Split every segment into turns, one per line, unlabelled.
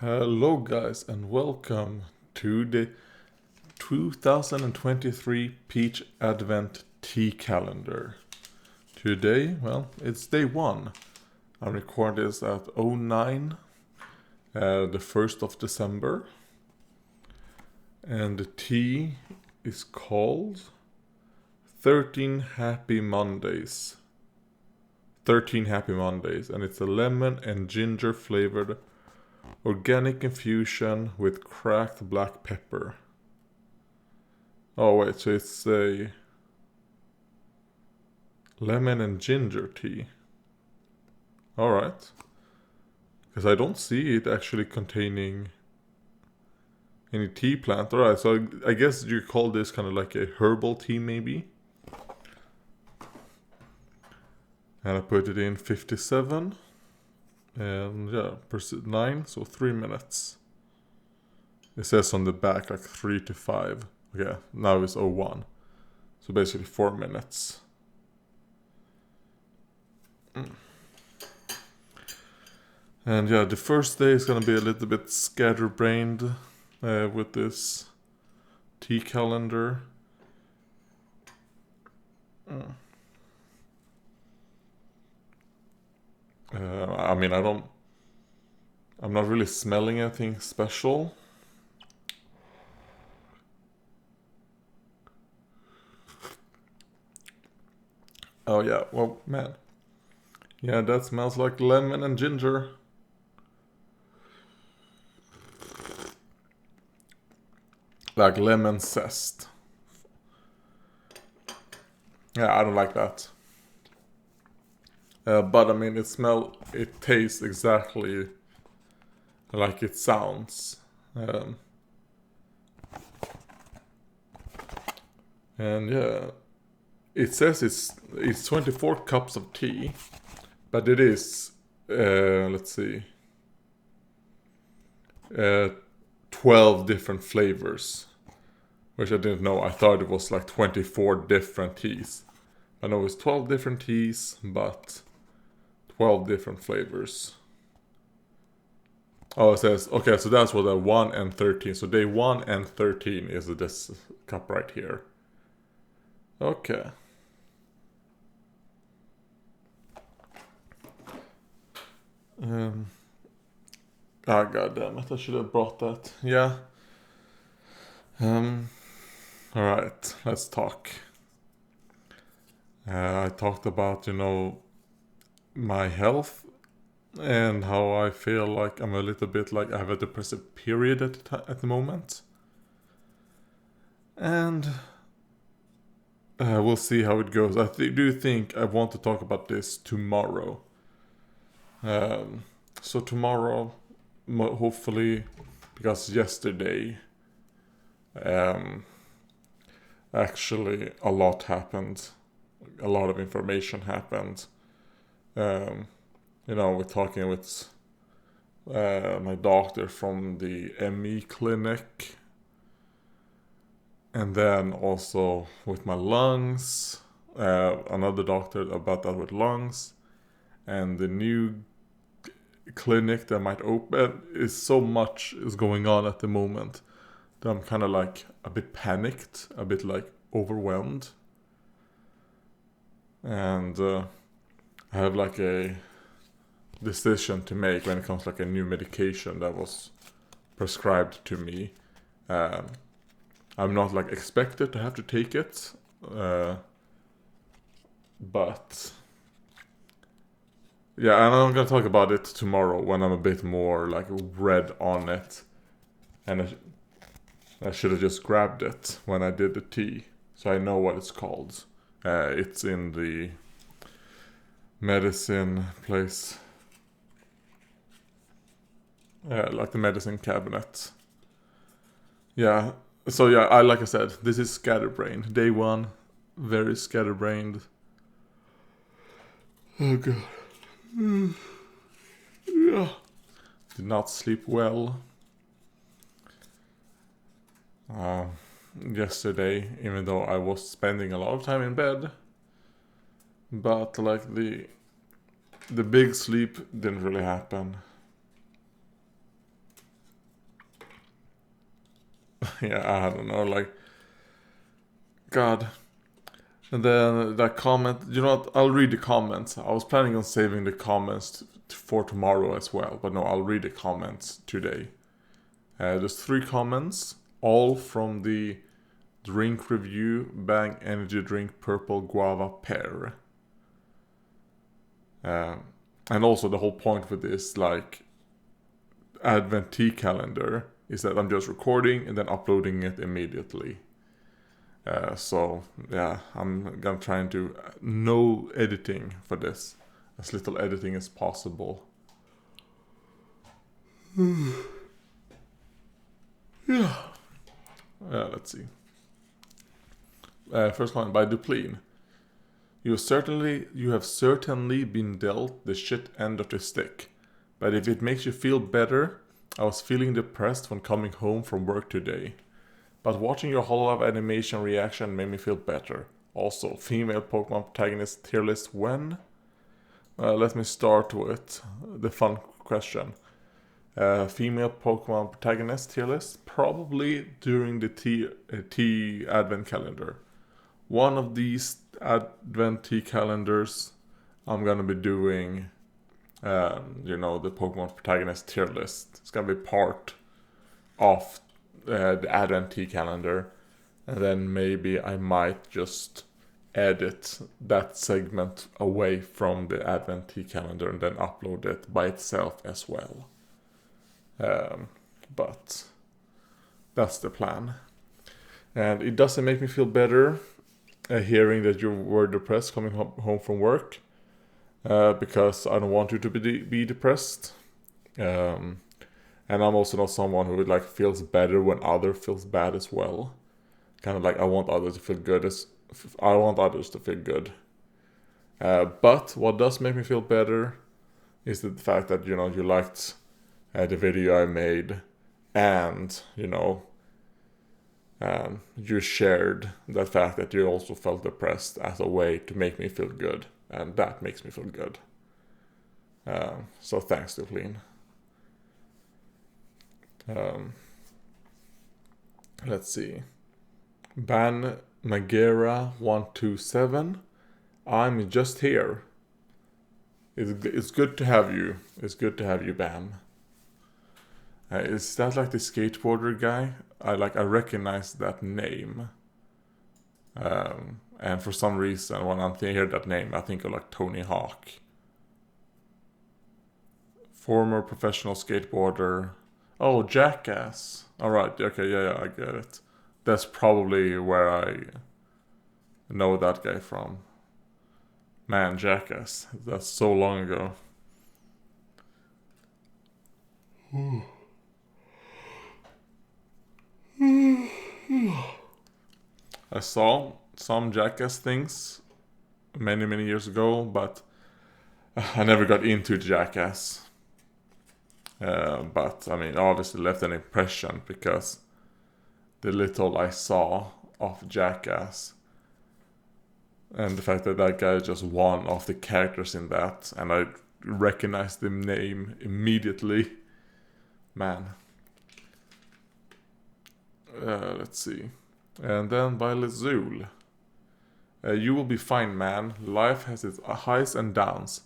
Hello guys and welcome to the 2023 Peach Advent Tea Calendar. Today, well, it's day 1. I record this at 09, the 1st of December. And the tea is called 13 Happy Mondays. 13 Happy Mondays, and it's a lemon and ginger flavored organic infusion with cracked black pepper. Oh wait, so it's a lemon and ginger tea. Alright. Because I don't see it actually containing any tea plant. Alright, so I guess you call this kind of like a herbal tea maybe. And I put it in 57. And yeah, 9, so 3 minutes. It says on the back like 3 to 5. Okay, now it's 01. So basically 4 minutes. And yeah, the first day is gonna be a little bit scatterbrained with this tea calendar. I'm not really smelling anything special. Oh yeah, well, man. Yeah, that smells like lemon and ginger. Like lemon zest. Yeah, I don't like that. But I mean, it tastes exactly like it sounds. And yeah, it says it's 24 cups of tea, but it is, let's see, 12 different flavors, which I didn't know. I thought it was like 24 different teas. I know it's 12 different teas, but 12 different flavors. Oh, it says, okay, so that's what the 1 and 13. So day 1 and 13 is this cup right here. Okay. God damn it, I should have brought that. Yeah. Alright, let's talk. I talked about, my health and how I feel like I'm a little bit like I have a depressive period at the moment. And we'll see how it goes. I do think I want to talk about this tomorrow. So tomorrow, hopefully, because yesterday, actually a lot happened. A lot of information happened. We're talking with my doctor from the ME clinic. And then also with my lungs, another doctor about that with lungs. And the new clinic that might open is so much is going on at the moment that I'm kind of like a bit panicked, a bit like overwhelmed. And I have like a decision to make when it comes to like a new medication that was prescribed to me. I'm not like expected to have to take it, but yeah, and I'm gonna talk about it tomorrow when I'm a bit more like read on it, and I should have just grabbed it when I did the tea, so I know what it's called. It's in the medicine place, like the medicine cabinet. Yeah. So yeah, like I said, this is Scatterbrain. Day 1, very scatterbrained. Oh god. Yeah. Did not sleep well. Yesterday, even though I was spending a lot of time in bed, but like the big sleep didn't really happen. yeah, I don't know, like, God. And then that comment, you know what, I'll read the comments. I was planning on saving the comments for tomorrow as well, but no, I'll read the comments today. There's 3 comments, all from the drink review, Bang Energy Drink Purple Guava Pear. And also the whole point with this, like, Advent tea calendar is that I'm just recording and then uploading it immediately. So yeah, I'm gonna try and do no editing for this, as little editing as possible. Yeah. Let's see. First line by Duplin. You have certainly been dealt the shit end of the stick. But if it makes you feel better, I was feeling depressed when coming home from work today. But watching your Hololive animation reaction made me feel better. Also, female Pokemon protagonist tier list when? Let me start with the fun question. Female Pokemon protagonist tier list? Probably during the T Advent calendar. One of these Advent tea calendars, I'm gonna be doing, the Pokemon protagonist tier list. It's gonna be part of the Advent tea calendar, and then maybe I might just edit that segment away from the Advent tea calendar and then upload it by itself as well. But that's the plan. And it doesn't make me feel better hearing that you were depressed coming home from work, because I don't want you to be depressed. And I'm also not someone who like feels better when other feels bad as well. Kind of like I want others to feel good I want others to feel good. But what does make me feel better is the fact that you liked the video I made, and you shared the fact that you also felt depressed as a way to make me feel good, and that makes me feel good. So thanks, Duplin. Let's see. Ban Magera 127. I'm just here. It's good to have you. It's good to have you, Ban. Is that like the skateboarder guy? I recognize that name. And for some reason, when I hear that name, I think of like Tony Hawk. Former professional skateboarder. Oh, Jackass. Alright, okay, yeah, I get it. That's probably where I know that guy from. Man, Jackass. That's so long ago. I saw some Jackass things many years ago, but I never got into Jackass. But I mean, obviously left an impression because the little I saw of Jackass, and the fact that that guy is just one of the characters in that, and I recognized the name immediately. Man. Let's see. And then by Lizul. You will be fine, man. Life has its highs and downs.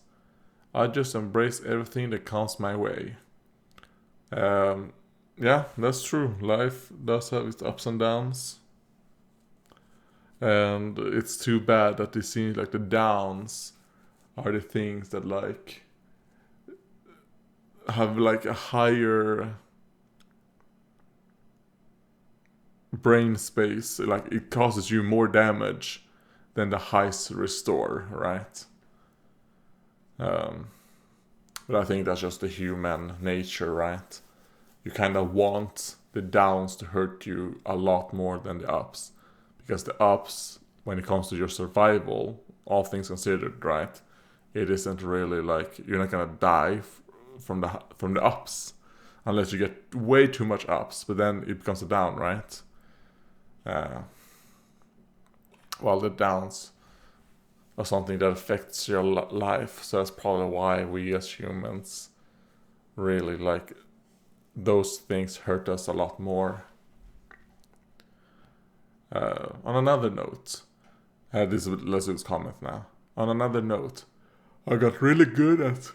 I just embrace everything that comes my way. Yeah, that's true. Life does have its ups and downs. And it's too bad that it seems like the downs are the things that like have like a higher brain space. Like it causes you more damage than the highs restore, right? But I think that's just the human nature, right? You kind of want the downs to hurt you a lot more than the ups. Because the ups, when it comes to your survival, all things considered, right? It isn't really like, you're not gonna die from the ups. Unless you get way too much ups, but then it becomes a down, right? While the downs are something that affects your life. So that's probably why we as humans really like those things hurt us a lot more. On another note, this is Lasu's comment now. On another note, I got really good at...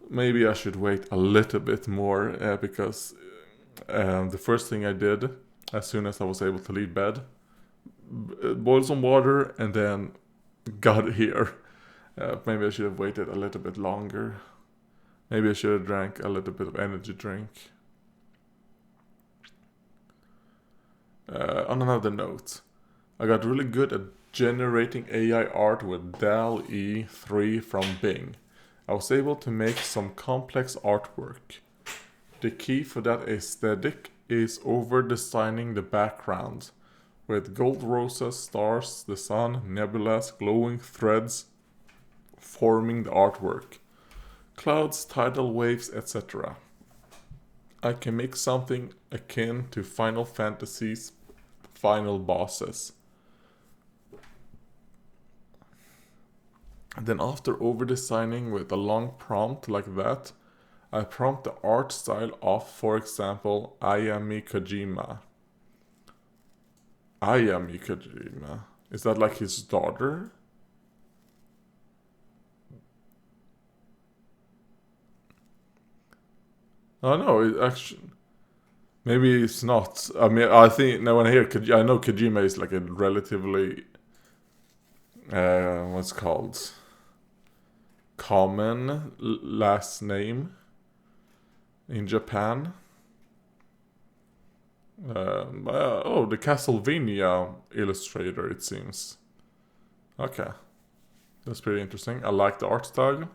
Maybe I should wait a little bit more because the first thing I did as soon as I was able to leave bed, boiled some water and then got here. Maybe I should have waited a little bit longer. Maybe I should have drank a little bit of energy drink. On another note, I got really good at generating AI art with DALL-E 3 from Bing. I was able to make some complex artwork. The key for that aesthetic is over-designing the background with gold roses, stars, the sun, nebulas, glowing threads forming the artwork, clouds, tidal waves, etc. I can make something akin to Final Fantasy's final bosses. Then after over-designing with a long prompt like that, I prompt the art style of, for example, Ayami Kojima. Ayami Kojima. Is that like his daughter? Oh no, it actually... Maybe it's not. I mean, I think... Now when I hear Kojima, I know Kojima is like a relatively... what's it called? Common last name in Japan. The Castlevania illustrator, it seems. Okay, that's pretty interesting. I like the art style.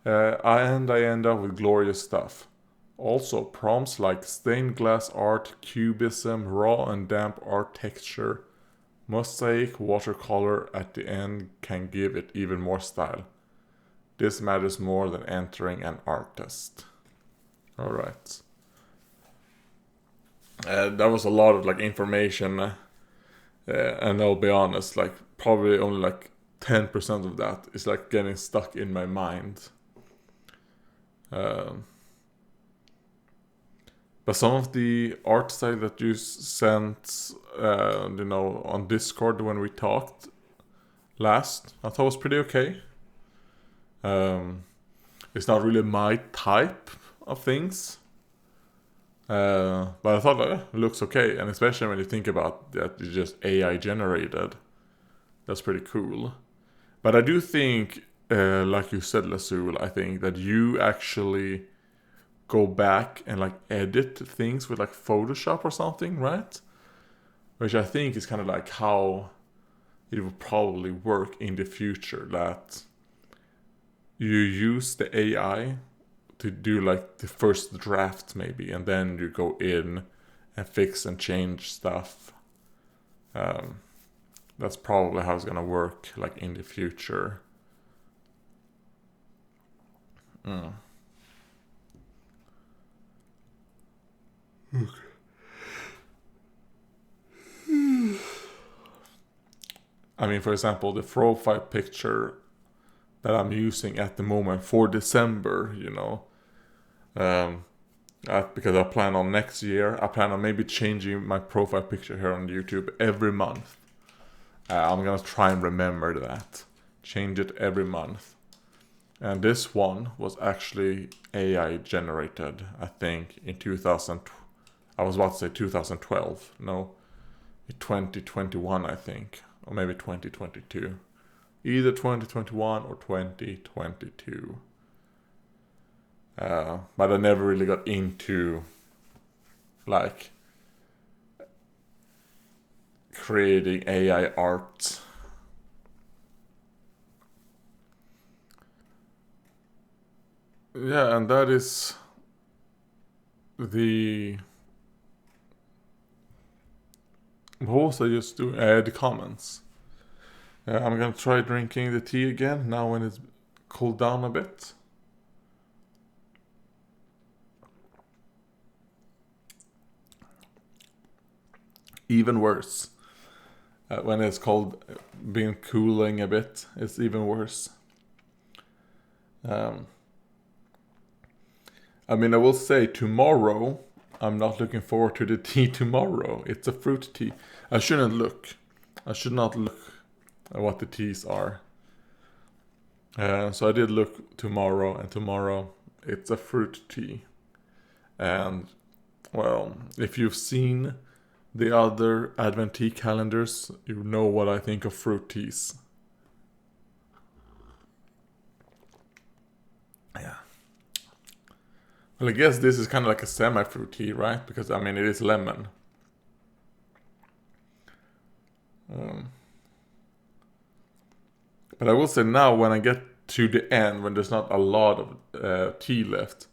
And I end up with glorious stuff. Also, prompts like stained glass art, cubism, raw and damp art texture, mosaic, watercolor at the end can give it even more style. This matters more than entering an artist. Alright. That was a lot of like information, and I'll be honest, like probably only like 10% of that is like getting stuck in my mind. But some of the art style that you sent, on Discord when we talked last, I thought was pretty okay. It's not really my type of things. But I thought it looks okay, and especially when you think about that it's just AI generated. That's pretty cool. But I do think, like you said, Lasul, I think that you actually go back and like edit things with like Photoshop or something, right? Which I think is kind of like how it will probably work in the future, that you use the AI to do like the first draft maybe, and then you go in and fix and change stuff. That's probably how it's gonna work like in the future. I mean, for example, the profile picture that I'm using at the moment for December, because I plan on next year, I plan on maybe changing my profile picture here on YouTube every month. I'm gonna try and remember that. Change it every month. And this one was actually AI generated, I think, in 2000. I was about to say 2012. No, 2021, I think. Or maybe 2022. Either 2021 or 2022. But I never really got into like creating AI art. Yeah, and that is the... What was I just doing? The comments. I'm gonna try drinking the tea again now when it's cooled down a bit. Even worse. When it's been cooling a bit, it's even worse. I mean, I will say tomorrow I'm not looking forward to the tea tomorrow. It's a fruit tea. I shouldn't look. I should not look at what the teas are. So I did look tomorrow, and tomorrow it's a fruit tea. And, well, if you've seen the other Advent tea calendars, you know what I think of fruit teas. Yeah. Well, I guess this is kind of like a semi-fruit tea, right? Because, I mean, it is lemon. But I will say now, when I get to the end, when there's not a lot of tea left,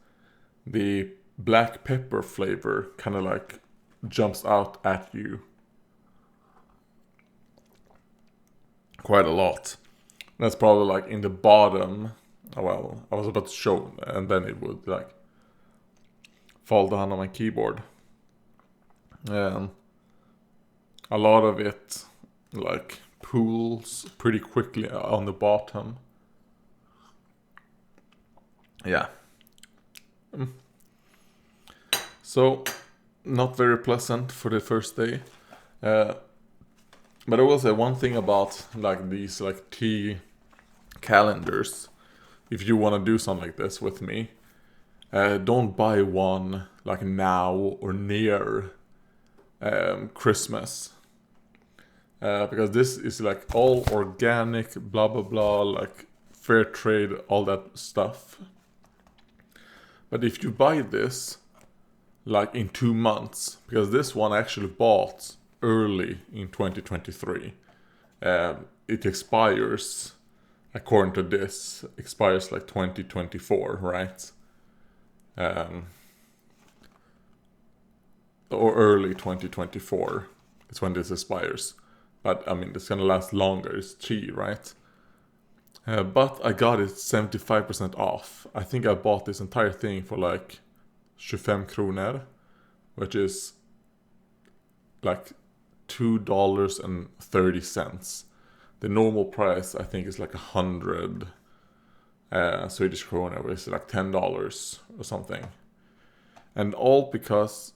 the black pepper flavor kind of like jumps out at you quite a lot. That's probably like in the bottom. Well, I was about to show, and then it would like fall down on my keyboard. A lot of it like pools pretty quickly on the bottom. Yeah. So, not very pleasant for the first day. But I will say one thing about like these like tea calendars. If you want to do something like this with me, don't buy one like now or near Christmas. Because this is like all organic, blah blah blah, like fair trade, all that stuff. But if you buy this like in 2 months, because this one I actually bought early in 2023, it expires, according to this, expires like 2024, right? Or early 2024 is when this expires. But I mean, it's gonna last longer. It's tea, right? But I got it 75% off. I think I bought this entire thing for like 25 kronor, which is like $2.30. The normal price I think is like 100 Swedish krona, which is like $10 or something. And all because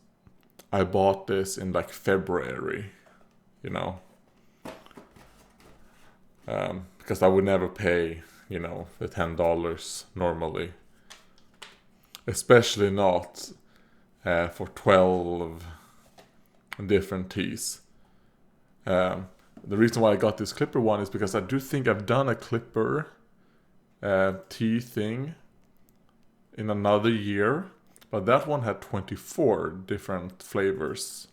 I bought this in like February, you know. Because I would never pay, you know, the $10 normally. Especially not for 12 different teas. The reason why I got this Clipper one is because I do think I've done a Clipper tea thing in another year. But that one had 24 different flavors.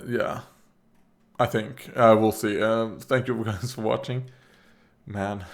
Yeah, I think. We'll see. Thank you guys for watching. Man,